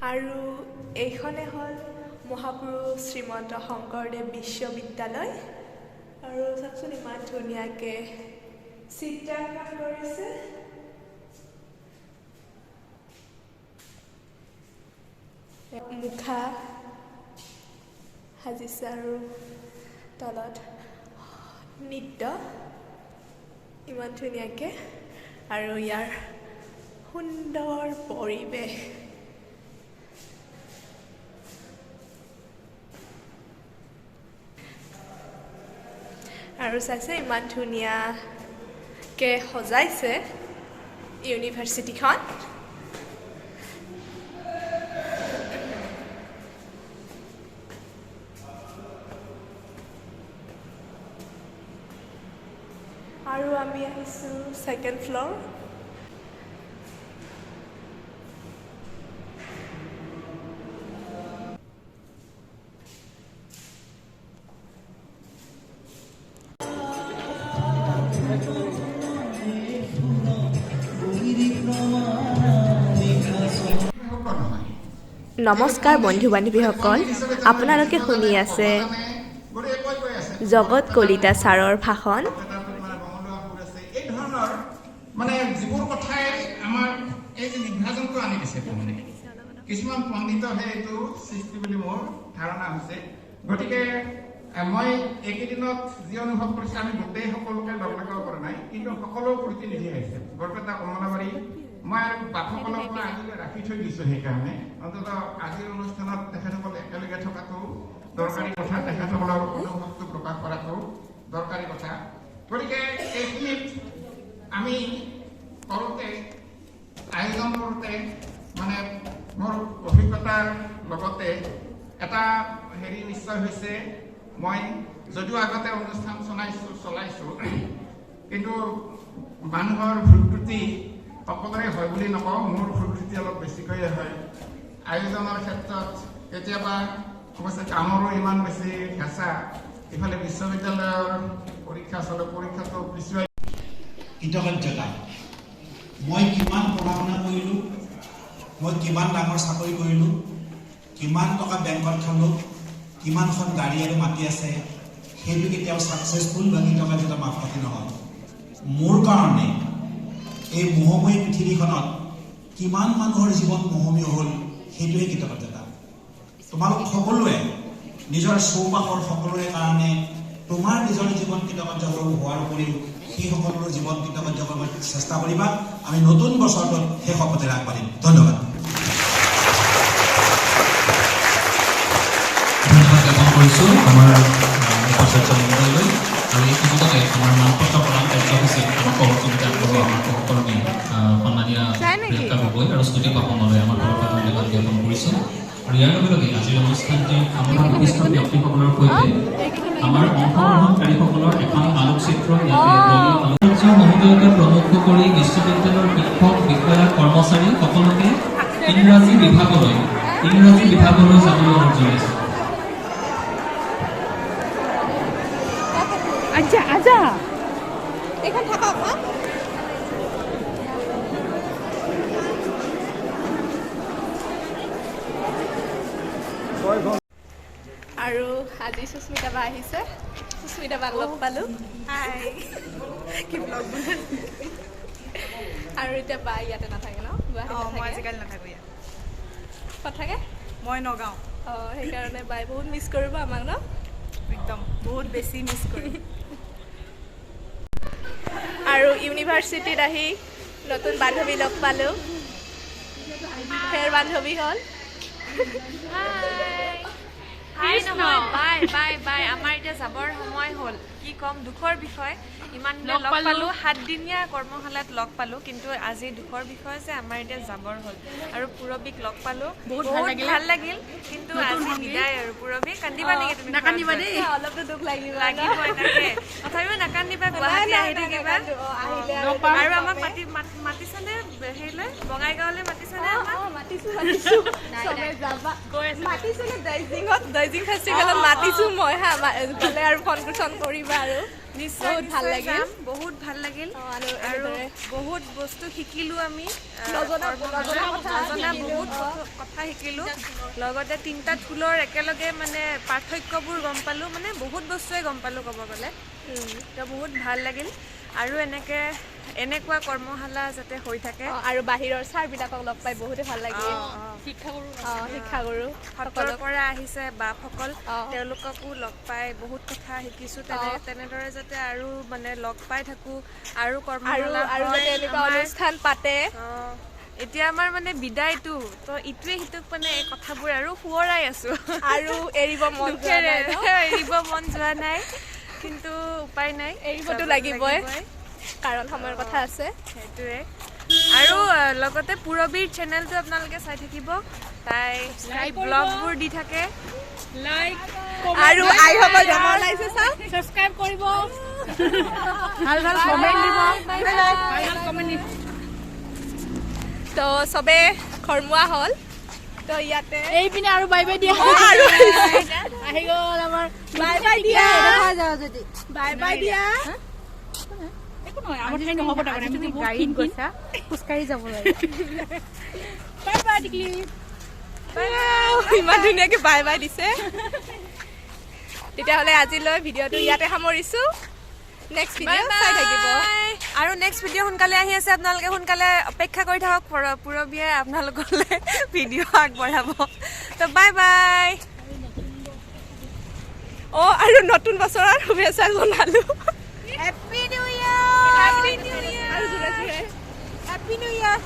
আৰু এইখনে হ'ল মহাপুৰুষ শ্ৰীমন্ত শংকৰদেৱ বিশ্ববিদ্যালয় আৰু চাওকচোন ইমান ধুনীয়াকৈ চিত্ৰাংকন কৰিছে। মুখা সাজিছে আৰু তলত নৃত্য ইমান ধুনীয়াকৈ আৰু ইয়াৰ সুন্দৰ পৰিৱেশ। আৰু চাইছে ইমান ধুনীয়াকৈ সজাইছে ইউনিভাৰ্চিটিখন। আৰু আমি আহিছোঁ ছেকেণ্ড ফ্ল'ৰ। নমস্কাৰ বন্ধু বান্ধৱীসকল, আপোনালোকে শুনি আছে জগত কলিতা ছাৰৰ ভাষণ। মানে যিবোৰ কথাই আমাৰ এই যে বিভাজনটো আনি দিছে, কিছুমান পণ্ডিতহে এইটো সৃষ্টি বুলি মোৰ ধাৰণা হৈছে। গতিকে মই এইকেইদিনত যি অনুভৱ কৰিছোঁ, আমি গোটেই সকলোকে লগ লগাব পৰা নাই, কিন্তু সকলো প্ৰতিনিধি আহিছে। বৰপেটা কমলাবাৰী মই আৰু বাপসকলক মই আজিলৈ ৰাখি থৈ দিছোঁ। সেইকাৰণে অন্ততঃ আজিৰ অনুষ্ঠানত তেখেতসকল একেলগে থকাটো দৰকাৰী কথা, তেখেতসকলৰ অনুভৱটো প্ৰকাশ কৰাটো দৰকাৰী কথা। গতিকে এইখিনিত আমি কৰোঁতে আয়োজন কৰোঁতে মানে মোৰ অভিজ্ঞতাৰ লগতে এটা নিশ্চয় হৈছে, মই যদিও আগতে অনুষ্ঠান চলাইছোঁ কিন্তু মানুহৰ ভুল ত্ৰুটি সকলোৰে হয় বুলি নকওঁ, মোৰ ভুল ত্ৰুটি অলপ বেছিকৈয়ে হয়। আয়োজনৰ ক্ষেত্ৰত কেতিয়াবা অৱশ্যে কামৰো ইমান বেছি হেঁচা, ইফালে বিশ্ববিদ্যালয়ৰ পৰীক্ষা চলে, পৰীক্ষাটো পিছুৱাই। কৃতজ্ঞতা, মই কিমান পঢ়া শুনা কৰিলোঁ, মই কিমান ডাঙৰ চাকৰি কৰিলোঁ, কিমান টকা বেংকত থলোঁ, কিমানখন গাড়ী আৰু মাটি আছে, সেইটো কেতিয়াও ছাকচেছফুল বা কৃতজ্ঞতা মাপকাঠি নহয়। মোৰ কাৰণে এই মোহময়ী পৃথিৱীখনত কিমান মানুহৰ জীৱন মোহমীয় হ'ল, সেইটোৱে কৃতজ্ঞতা। তোমালোক সকলোৱে নিজৰ চৌপাশৰ সকলোৰে কাৰণে তোমাৰ নিজৰ জীৱন কৃতজ্ঞ হোৱাৰ উপৰিও সেই সকলোৰে জীৱন কৃতজ্ঞ কৰিব চেষ্টা কৰিবা। আমি নতুন বছৰটোত সেই শপতেৰে আগবাঢ়িম। ধন্যবাদ। ধন্যবাদ জ্ঞাপন কৰিছোঁ আমাৰ উপাচাৰ্য মহোদয়লৈ। আৰু এই সুযোগতে আমাৰ মানপত্ৰ প্ৰদান কাৰ্যসূচীত আমাৰ সহযোগিতা আগবঢ়োৱা আমাৰ সহকৰ্মী সন্মানীয় প্ৰিয়ংকা গগৈ আৰু স্তুতি পাপনলৈ আমাৰ ফালৰ পৰা ধন্যবাদ জ্ঞাপন কৰিছোঁ। আৰু ইয়াৰ লগে লগে আজিৰ অনুষ্ঠানটি আমাৰ বিশিষ্ট ব্যক্তিসকলৰ সৈতে আমাৰ অংশগ্ৰহণকাৰীসকলৰ এখন আলোকচিত্ৰ ইয়াতে মহোদয়কে প্ৰমুখ কৰি বিশ্ববিদ্যালয়ৰ শিক্ষক বিষয়া কৰ্মচাৰী সকলোকে ইংৰাজী বিভাগলৈ যাবলৈ অনুৰোধ জনাইছোঁ। আৰু আজি সুস্মিতা বা আহিছে, সুস্মিতা বাক লগ পালোঁ। হাই, কি ব্লগ আৰু এতিয়া বা ইয়াতে নাথাকে ন? মই আজিকালি নাথাকোঁ ইয়াত। ক'ত থাকে? মই নগাঁও। অঁ, সেইকাৰণে বাই বহুত মিছ কৰিব আমাক ন? একদম বহুত বেছি মিছ কৰিম। আৰু ইউনিভাৰ্চিটিত আহি নতুন বান্ধৱী লগ পালোঁ, ফেৰ বান্ধৱী হ'ল। বাই আমাৰ এতিয়া যাবৰ সময় হ'ল। কি ক'ম, দুখৰ বিষয়। ইমান দিনে লগ পালোঁ, 7 দিনীয়া কৰ্মশালাত লগ পালোঁ, কিন্তু আজি দুখৰ বিষয় যে আমাৰ এতিয়া যাবৰ হ'ল। আৰু পূৰবীক লগ পালোঁ, বহুত ভাল লাগিল, কিন্তু আজি বিদায়। আৰু পূৰবী কান্দিবা নেকি তুমি? নাকান্দিবা দেই, অলপতো দুখ লাগিবই তাকে, তথাপিও নাকান্দিবা, গুৱাহাটী আহি থাকিবা। আৰু আমাক মাতিছেনে হেৰিলৈ, বঙাইগাঁৱলৈ মাতিছেনে? মাতিছোঁ চবে যাবা, মাতিছোঁ নে দাৰ্জিলিঙত, দাৰ্জিলিং ফেষ্টিভেলত মাতিছোঁ মই। গ'লে আৰু ফোন কৰিবা আৰু নিশ্চয় বহুত ভাল নিশ্চয় লাগিল। যাম। বহুত ভাল লাগিল আৰু আৰু এনেদৰে বহুত বস্তু শিকিলো আমি নজনা নজনা বহুত কথা শিকিলো লগতে তিনিটা ঢোলৰ একেলগে মানে পাৰ্থক্যবোৰ গম পালোঁ মানে বহুত বস্তুৱে গম পালোঁ ক'ব গ'লে তো বহুত ভাল লাগিল আৰু এনেকুৱা কৰ্মশালা যাতে হৈ থাকে আৰু বাহিৰৰ ছাৰবিলাকক লগ পাই বহুতে ভাল লাগিল শিক্ষাগুৰু সত্ৰৰ পৰা আহিছে বাপসকল তেওঁলোককো লগ পাই বহুত কথা শিকিছোঁ তেনেদৰে যাতে আৰু মানে লগ পাই থাকোঁ আৰু কৰ্মশালা আৰু যাতে এনেকুৱা অনুষ্ঠান পাতে এতিয়া আমাৰ মানে বিদায়টো তো ইটোৱে সিটোক মানে এই কথাবোৰ আৰু সোঁৱৰাই আছোঁ আৰু এৰিব মন যোৱা নাই ন? এৰিব মন যোৱা নাই কিন্তু উপায় নাই এৰিবতো লাগিবই কাৰণ সময়ৰ কথা আছে সেইটোৱে আৰু লগতে পুৰবীৰ চেনেলটো আপোনালোকে চাই থাকিব তাই ব্লগবোৰ দি থাকে আৰু আইসকল জমা ওলাইছে চাওক সাবস্ক্ৰাইব কৰিব ভাল ভাল কমেণ্ট দিব তো চবে ঘৰমুৱা হ'ল তো ইয়াতে এইপিনে আৰু বাই বাই দিয়া আৰু আহি গ'ল আমাৰ বাই বাই দিয়া দেখা যাওঁ যদি বাই বাই দিয়া একো নহয় আমাৰ ঠাই নহ'ব তাৰমানে তুমি গাড়ীত গৈছা খোজকাঢ়ি যাব লাগে বাই বাই টিকলি ইমান ধুনীয়াকৈ বাই বাই দিছে তেতিয়াহ'লে আজিলৈ ভিডিঅ'টো ইয়াতে সামৰিছোঁ নেক্সট ভিডিঅ' চাই থাকিব আৰু নেক্সট ভিডিঅ' সোনকালে আহি আছে আপোনালোকে সোনকালে অপেক্ষা কৰি থাকক পুৰবীয়ে আপোনালোকলৈ ভিডিঅ' আগবঢ়াব তো বাই বাই আৰু নতুন বছৰৰ শুভেচ্ছা জনালোঁ হেপী নিউ ইয়াৰ আৰু জোৰে জোৰে হেপী নিউ ইয়াৰ